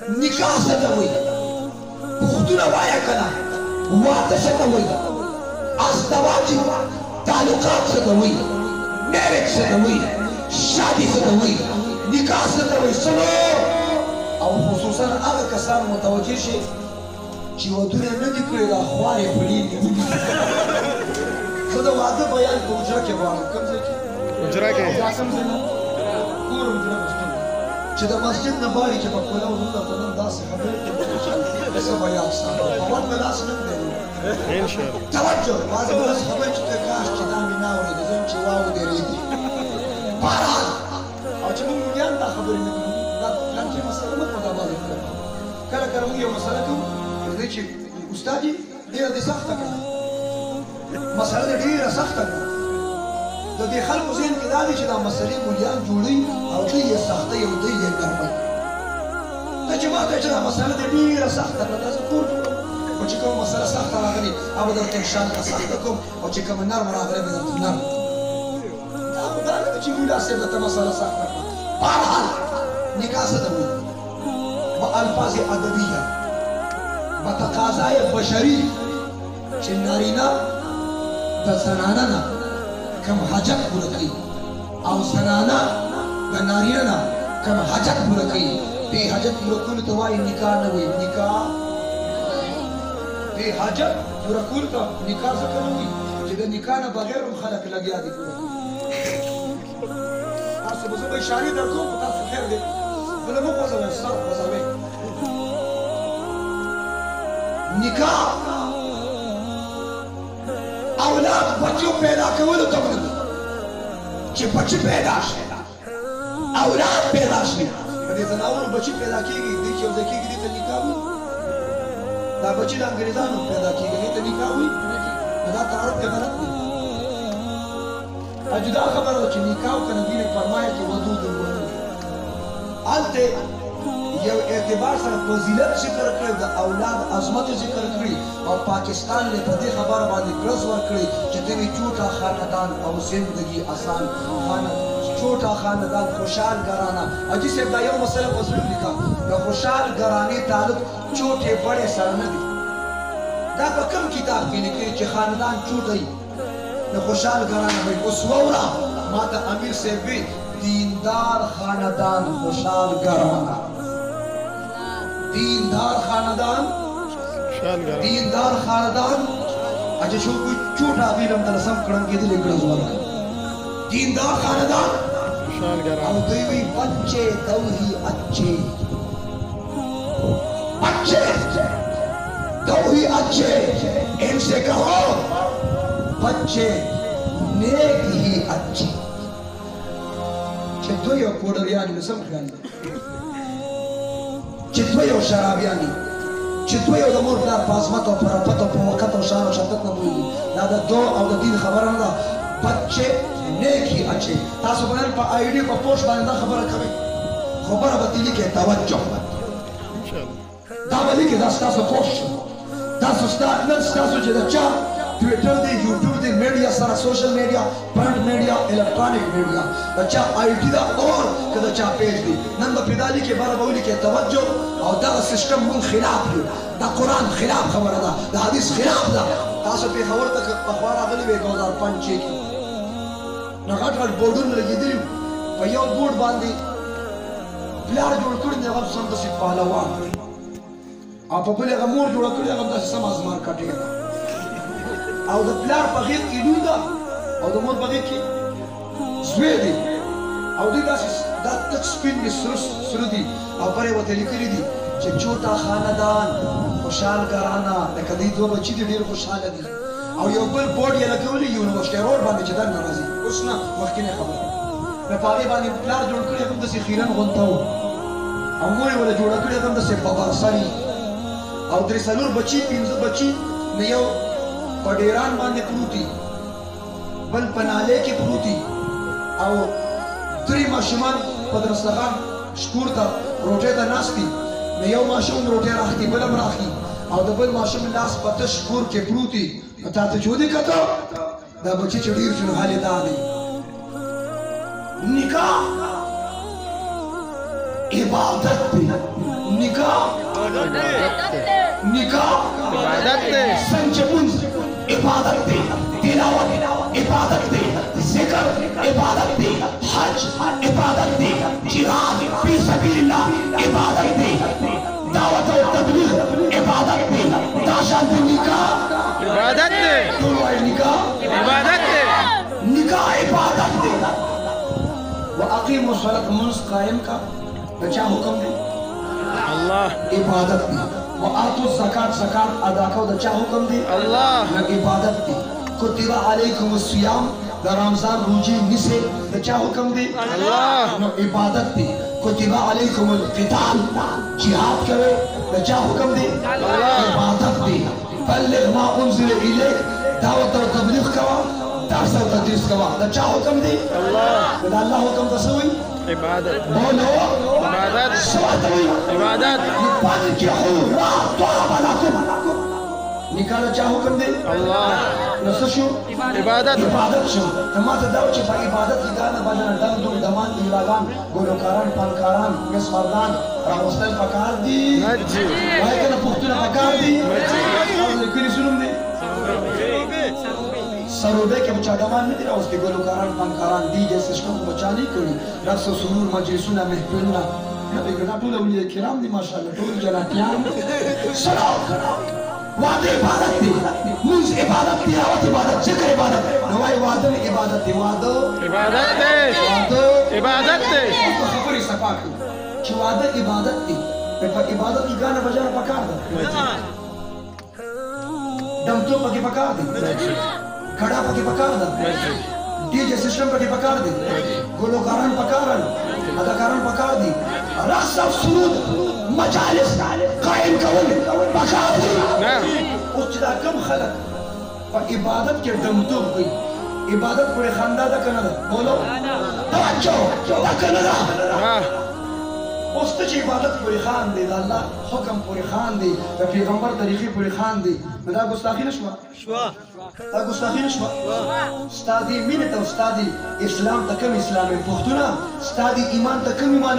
نکاح څه ته وایي پوښتنه وایه که نه واده څه ته وایي ازدواج تعلقات څه ته وایي میرج څه ته وایي شادي څه ته وایي نکاح څه ته وایي سنو او خصوصا هغه کسان متوجه شي چې ودونه نه دي کړي دا خوارې پلي دي زه د واده بیان په حجره کې غواړم کوم ځای کې حجره کې دا کوم ځای نه کور حجره چې د مسجد نه باندې چې په کوله ورته په نن داسې خبرې کوي څه بیان سره اول په لاس نه دی ان شاء الله توجه واځه بس خبرې چې کاش چې دا مې نه اورېدې زم چې واو دې ریدي بهرحال او چې موږ بیان دا خبرې نه کوو دا پلان چې مسله مه په دا باندې کله کله موږ یو مسله کوو دی چې استاد یې ډېره دې سخته کړه مسله دې ډېره سخته کړه د دې خلکو ذهن کې دا دی چې دا مسلې مولیان جوړوي او دوی یې سختوي او دوی یې نرموي ته چې ما ته چې دا مسله دې ډېره سخته کړه دا زه کور جوړوم خو چې کومه مسله سخته راغلې هغه به درته انشاءالله سخته کوم او چې کومه نرمه راغلې به درته نرمه دا خو دا نه ده چې مولا صاحب درته مسله سخته کړه بهرحال نکاح څه ته وایي بألفاظ ادبیه بتقاضای بشری چې نارینه د زنانه نه کم حاجت پوره کوي او زنانه د نارینه نه کم حاجت پوره کوي دې حاجت پوره کولو ته وایي نکاح نه وایي نکاح دې حاجت پوره کولو ته نکاح ځکه نه وایي چې د نکاح نه بغیر هم خلک لګیا دي پوره کوي تاسو به زه به اشارې درکوم خو تاسو خیر دی بله مه خوځوئ سر خوځوئ نکاح اولاد بچو پیدا کولو ته وایي چې بچی پیدا شي اولاد پیدا شي په دې ځناورو بچی پیدا کېږي دې چې یو ځای کېږي دې ته نکاح وایي دا بچی د انګریزانو پیدا کېږي دې ته نکاح وایي دا تعارف کې غلط دی جدا خبره ده چې نکاح او نبی نے فرمایا چې ودود الولود هلته یو اعتبار سره فضیلت ذکر کړی د اولاد عظمت ذکر کړی او پاکستان له په دې خبره باندې ګرز ورکړي چې دوی چوټا خاندان او زندگی آسان چوټا خاندان خوشحال گرانا اجي صاحب دا یو مسله وزن لیکا د خوشحال گرانی تعلق چوټه بڑے سره نه دي دا په کوم کتاب کې لیکلي چې خاندان چوټي د خوشحال گرانا وي اوس وورا ماته امیر صاحب دیندار خاندان خوشحال گرانا دیندار خاندان دیندار خاندان اچھا شو کوئی چھوٹا غیرم دلسم کڑنگی دل اکڑا زوالا دیندار خاندان او دوی بچے دوہی اچھے اچھے دوہی اچھے ان سے کہو بچے نیک ہی اچھے چھے دوی او پوڑریانی میں سم خیال دے چې دوی یو شرابیاني چې دوی یو د مور پلار په عظمت او په رفت او په وقت او شان او شدت نه پوهېږي دا د دو او د دین خبره نه ده بچې نیک هي اچې تاسو به نن په آی ډي په پوسټ باندې دا خبره کوئ خبره به دې لیکئ توجه دا به لیکئ دا ستاسو پوسټ تاسو نن ستاسو چې د چا ټویټر دی یوټیوب دی میډیا سره سوشل میډیا پرنټ میډیا الکترونیک میډیا د چا آی ټي دا اور که د چا پیج دی نن به پیدا لیکئ بره به ولیکئ توجه او دغه سیسټم مونږ خلاف یو دا قرآن خلاف خبره ده د حدیث خلاف ده تاسو پېښور ته پخوا راغلي وې 2005 کې نو غټ غټ بورډونه لګېدلي په یو بورډ باندې پلار جوړ کړی دی هغه همداسې پهلوان او په بل هغه مور جوړه کړې هغه همداسې سم ازمار کټې ده او د پلار په غېږ کې لوی ده او د مور په غېږ کې زوی دی او دوی داسې دا تک سپین دي سره دي او پرې ورته لیکلي دي چې چوټا خاندان خوشحال ګرانه لکه دوی دوه بچي دي ډېر خوشحاله دي او یو بل بورډ یې لګولی یونیورسټۍ روډ باندې چې دننه راځي اوس نه مخکینۍ خبره نو په هغې باندې پلار جوړ کړی هغه همداسې خیرن غونته و او مور یې ورله جوړه کړې هغه همداسې ببرسري او درې څلور بچي پنځه بچي نو یو په ډیران باندې پروت دي بل په نالۍ کې پروت دي او درې ماشومان په دسترخوان شکور ته روټۍ ته ناست دي نو یو ماشوم روټۍ راخلي بل هم راخلي او د بل ماشوم لاس په تش کور کې پروت دي نو تا ته چې ودې کتو دا بچي چې ډېر شو نو حال یې دا دی نکاح عبادت دی نکاح निकाह इबादत दे, संचमुन इबादत दे, तिलावत इबादत दे, जिक्र इबादत दे, हज इबादत दे, जिहाद फी सबीलिल्लाह इबादत दे, दावत और तबलीग इबादत दे, ताशान निकाह इबादत दे, निकाह इबादत दे, निकाह इबादत दे। व अकीमु सलात मुंस कायम का क्या हुक्म दे? अल्लाह, इबादत दी। व आतु ज़कात ज़कात अदा करो क्या हुक्म दे? अल्लाह, न इबादत दी। कुतिबा अलैकुमुस सियाम रमजान रोजे निसे क्या हुक्म दे? अल्लाह, न इबादत दी। कुतिबा अलैकुमुल क़िताल जिहाद करे क्या हुक्म दे? अल्लाह, इबादत दी। बल्लिग मा उनज़िल इलैक दावत और तबलीग कवा दर्स और तदरीस कवा क्या हुक्म दे? अल्लाह, अल्लाह हुक्म तसवी इबादत, बोलो इबादत, सवातवी इबादत, निकाला क्या हुक्म दे? अल्लाह, नसशु इबादत, इबादत शु तमाम दाव चे पर इबादत की गाना बजाना दम दुम दमान दिलागान गोलोकारान फनकारान यसमर्दान रावस्तल पकार दी नजी, भाई का पुख्तुना पकार दी लेकिन सुनुम दे सरोबे के बच्चा दमान नहीं तेरा उसके गोलोकारान फनकारान दी जैसे सिस्टम को बचाने के लिए रक्स सुरूर मजलिसुना महफिलना नबी के नातुल औलिया किराम दी माशाअल्लाह टोल जनातियां सलाम वादे इबादत दी मुझ इबादत तिलावत इबादत जिक्र इबादत नवाई वादे में इबादत दी वादो इबादत दे, वादो इबादत दे, उसको खबर ही सपाक कि वादे इबादत दी पर इबादत की गाना बजाना पकार दे दम तो पके पकार दे खड़ा पके पकार दे डीजे सिस्टम पके पकार दे गोलोकारान पकारन अदाकारान पकार दी रस और सुरूद मजालिस कायम कवल पकार दी उस चीज़ कम खलक पर इबादत के दम तो कोई इबादत पूरे खानदान का करना बोलो तवज्जो दा करना उस चीज़ इबादत पूरे खान दे अल्लाह हुक्म पूरे खान दे पैगंबर तरीके पूरे खान दे ना गुस्ताखी नशवा ता गुस्ताखी नशवा स्तादी मिनत स्तादी इस्लाम तकम इस्लाम पुख्तुना स्तादी ईमान तकम ईमान